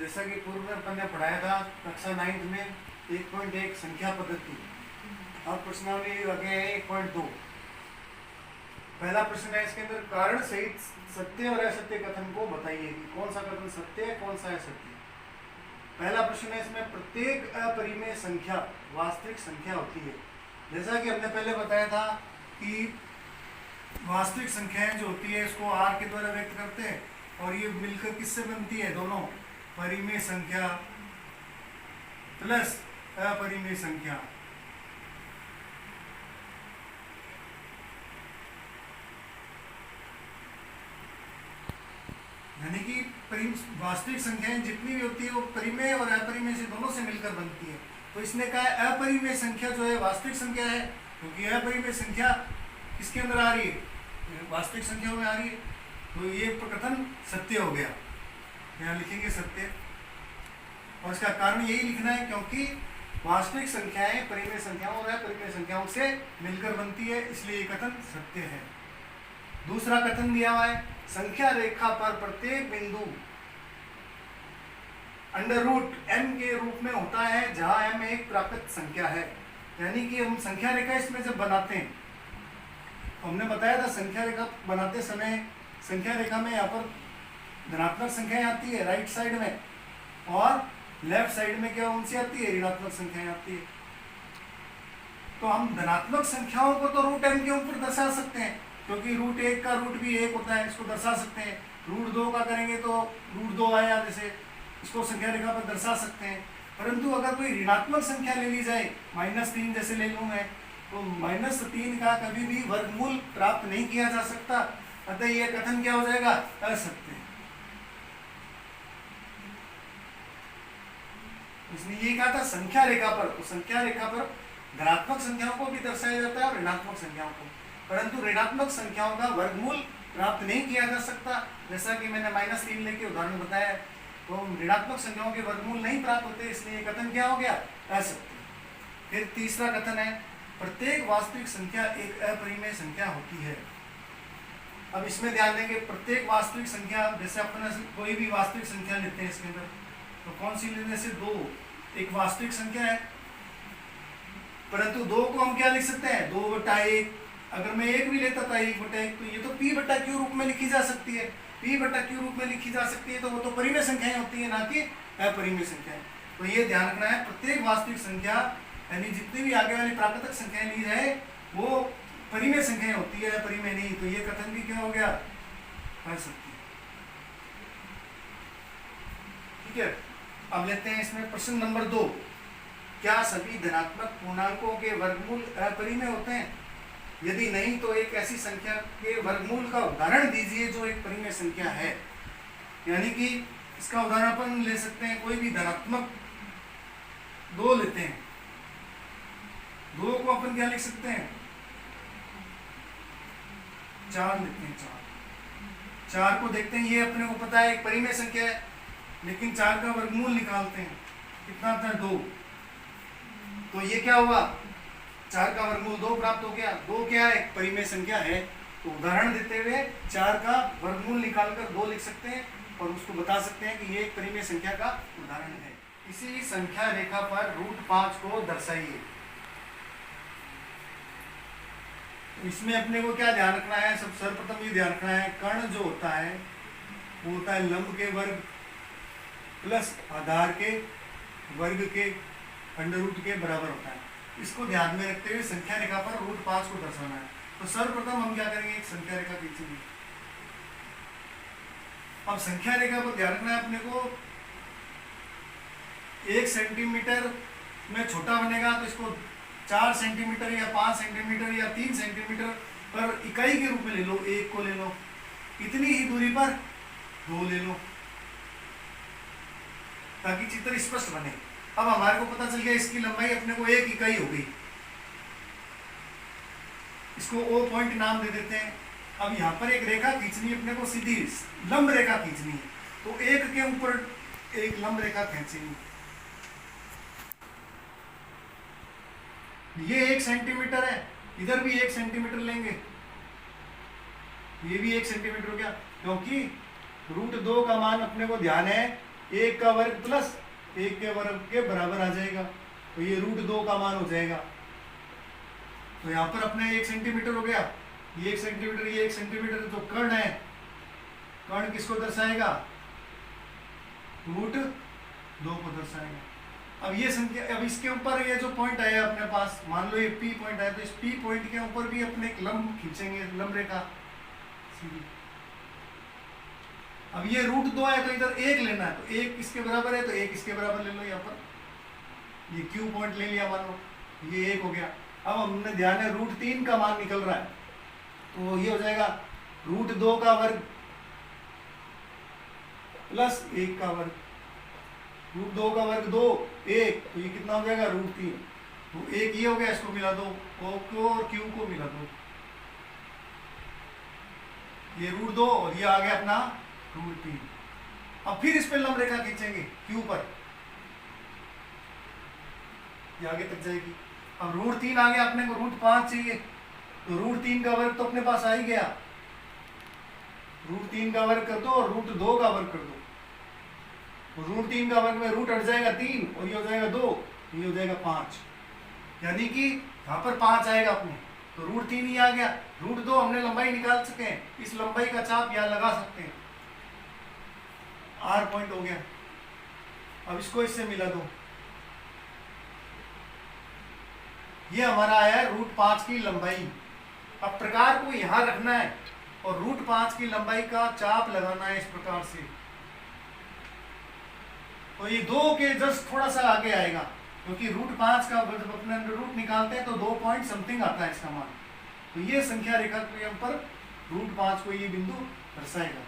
जैसा कि पूर्व में अपन ने पढ़ाया था कक्षा 9th में 1.1 संख्या पद्धति। अब प्रश्नावली आगे है 1.2। पहला प्रश्न है, इसके अंदर कारण सहित सत्य और असत्य कथन को बताइए कि कौन सा कथन सत्य है कौन सा असत्य। पहला प्रश्न है, इसमें प्रत्येक अपरिमेय संख्या वास्तविक संख्या होती है। जैसा कि हमने पहले बताया था कि वास्तविक संख्याएं जो होती है इसको r के द्वारा व्यक्त करते हैं और ये मिलकर किससे बनती है, दोनों परिमेय संख्या प्लस अपरिमेय संख्या। यानी कि वास्तविक संख्याएं जितनी भी होती है वो परिमेय और अपरिमेय से दोनों से मिलकर बनती है। तो इसने कहा है अपरिमेय संख्या जो है वास्तविक संख्या है, क्योंकि अपरिमेय संख्या किसके अंदर आ रही है, वास्तविक संख्या में आ रही है। तो ये कथन सत्य हो गया, यहाँ लिखेंगे सत्य। और इसका कारण यही लिखना है क्योंकि वास्तविक संख्याएं परिमेय संख्याओं और अपरिमेय संख्याओं से मिलकर बनती है, इसलिए ये कथन सत्य है। दूसरा कथन दिया हुआ है, संख्या रेखा पर प्रत्येक बिंदु अंडर रूट m के रूप में होता है जहां m एक प्राकृत संख्या है। यानी कि हम संख्या रेखा इसमें जब बनाते हैं, हमने बताया था संख्या रेखा बनाते समय संख्या रेखा में यहाँ पर धनात्मक संख्याएं आती है राइट साइड में, और लेफ्ट साइड में क्या कौन सी आती है, ऋणात्मक संख्याएं आती है। तो हम धनात्मक संख्याओं को तो रूट m के ऊपर दर्शा सकते हैं, क्योंकि रूट 1 का रूट भी 1 होता है, इसको दर्शा सकते हैं। रूट 2 का करेंगे तो रूट 2 आया, जैसे इसको संख्या रेखा पर दर्शा सकते हैं। परंतु अगर कोई ऋणात्मक संख्या ले ली जाए, -3 जैसे ले लूँ मैं, तो -3 का कभी भी वर्गमूल प्राप्त नहीं किया जा सकता, अतः यह कथन क्या हो जाएगा, असत्य। इसने ये कहा था संख्या रेखा पर, तो संख्या रेखा पर धनात्मक संख्याओं को भी दर्शाया जाता है और ऋणात्मक संख्याओं को, परंतु ऋणात्मक संख्याओं का वर्गमूल प्राप्त नहीं किया जा सकता। जैसा कि मैंने -3 लेके उदाहरण बताया, तो ऋणात्मक संख्याओं के वर्गमूल नहीं प्राप्त होते, इसलिए कथन क्या हो गया, असत्य। फिर तीसरा कथन है, प्रत्येक वास्तविक संख्या एक अपरिमेय संख्या होती है। अब इसमें ध्यान देंगे, प्रत्येक वास्तविक संख्या, जैसे अपन कोई भी वास्तविक संख्या लेते हैं इसके अंदर, तो कौन सी लेने से, 2 एक वास्तविक संख्या है, परंतु 2 को हम क्या लिख सकते हैं, 2/1। अगर मैं 1 भी लेता था 1/1, तो ये तो p/q रूप में लिखी जा सकती है, p/q रूप में लिखी जा सकती है, तो वो तो परिमेय संख्याएं होती है, ना कि अपरिमेय संख्याएं। तो ये ध्यान रखना है, प्रत्येक वास्तविक संख्या यानी जितनी भी आगे वाली प्राकृतिक संख्याएं ली जाए वो परिमेय संख्याएं होती है, अपरिमेय नहीं। तो ये कथन भी क्या हो गया, असत्य। ठीक है, अब लेते हैं इसमें प्रश्न नंबर 2, क्या सभी धनात्मक पूर्णांकों के वर्गमूल अपरिमेय होते हैं? यदि नहीं तो एक ऐसी संख्या के वर्गमूल का उदाहरण दीजिए जो एक परिमेय संख्या है। यानी कि इसका उदाहरण अपन ले सकते हैं, कोई भी धनात्मक 2 लेते हैं, 2 को अपन क्या लिख सकते हैं, 4 लेते हैं। 4 को देखते हैं, ये अपने को पता है एक परिमेय संख्या है, लेकिन 4 का वर्गमूल निकालते हैं, कितना आता है, 2। तो ये क्या हुआ, 4 का वर्गमूल 2 प्राप्त हो गया। 2 क्या है, एक परिमेय संख्या है। तो उदाहरण देते हुए 4 का वर्गमूल निकालकर 2 लिख सकते हैं और उसको बता सकते हैं कि ये एक परिमेय संख्या का उदाहरण है। इसी संख्या रेखा पर √5 को दर्शाइए। इसमें अपने को क्या ध्यान रखना है, सब सर्वप्रथम ये ध्यान रखना है, कर्ण जो होता है वो होता है लंब के वर्ग प्लस आधार के वर्ग के √√ के बराबर होता है। इसको ध्यान में रखते हुए संख्या रेखा पर √5 को दर्शाना है। तो सर्वप्रथम हम क्या करेंगे, एक संख्या रेखा खींचेंगे। अब संख्या रेखा पर ध्यान रखना है अपने को, 1 सेंटीमीटर में छोटा बनेगा तो इसको 4 सेंटीमीटर या 5 सेंटीमीटर या 3 सेंटीमीटर पर इकाई के रूप में ले लो, 1 को ले लो। इतनी ही दूरी पर 2 ले लो, ताकि चित्र स्पष्ट बने। अब हमारे को पता चल गया इसकी लंबाई अपने को 1 इकाई हो गई, इसको O पॉइंट नाम दे देते हैं। अब यहाँ पर एक रेखा खींचनी है अपने को, सीधी लंब रेखा खींचनी है, तो 1 के ऊपर एक लंब रेखा खींचेंगे। ये 1 सेंटीमीटर है, इधर भी 1 सेंटीमीटर लेंगे, ये भी 1 सेंटीमीटर हो गया, क्योंकि √2 का मान अपने को ध्यान है 1 का वर्ग प्लस 1 के वर्ग के बराबर आ जाएगा, तो ये √2 का मान हो जाएगा। तो यहाँ पर अपने 1 सेंटीमीटर हो गया, ये 1 सेंटीमीटर, ये 1 सेंटीमीटर, तो कर्ण है, कर्ण किसको दर्शाएगा? √2 को दर्शाएगा। अब ये संख्या, अब इसके ऊपर ये जो पॉइंट आया अपने पास, मान लो ये P पॉइंट आया, तो इस P पॉइंट के ऊपर भी अपने एक लंब खींचेंगे, लंब रेखा सीधी। अब ये √2 है तो इधर 1 लेना है, तो 1 इसके बराबर है, तो 1 इसके बराबर ले लो। यहाँ पर ये Q पॉइंट ले लिया, मान लो ये 1 हो गया। अब हमने ध्यान है √3 का मान निकल रहा है, तो ये हो जाएगा √2 का वर्ग प्लस 1 का वर्ग। √2 का वर्ग 2, 1, तो ये कितना हो जाएगा? √3। तो 1 ये हो गया, इसको मिला दो, O को और Q को मिला दो, ये √2 और ये आ गया अपना √3। अब फिर इस पे लंब रेखा खींचेंगे Q पर, ये आगे तक जाएगी। अब √3 आ गया, अपने को √5 चाहिए, तो √3 का वर्ग तो अपने पास आ ही गया, √3 का वर्ग कर दो और √2 का वर्ग कर दो, तो √3 का वर्ग में रूट हट जाएगा 3 और ये हो जाएगा 2, ये हो जाएगा 5, यानी कि यहाँ पर 5 आएगा अपने, तो √3 ही आ गया। √2 हमने लंबाई निकाल चुके हैं, इस लंबाई का चाप यहाँ लगा सकते हैं, R पॉइंट हो गया। अब इसको इससे मिला दो, ये हमारा आया है √5 की लंबाई। अब प्रकार को यहाँ रखना है और √5 की लंबाई का चाप लगाना है इस प्रकार से, तो ये 2 के जस्ट थोड़ा सा आगे आएगा, क्योंकि √5 का जब अपने √ निकालते हैं तो 2 पॉइंट समथिंग आता है इसका मान। तो ये संख्या रेखा पर √5 को ये बिंदु दर्शाएगा।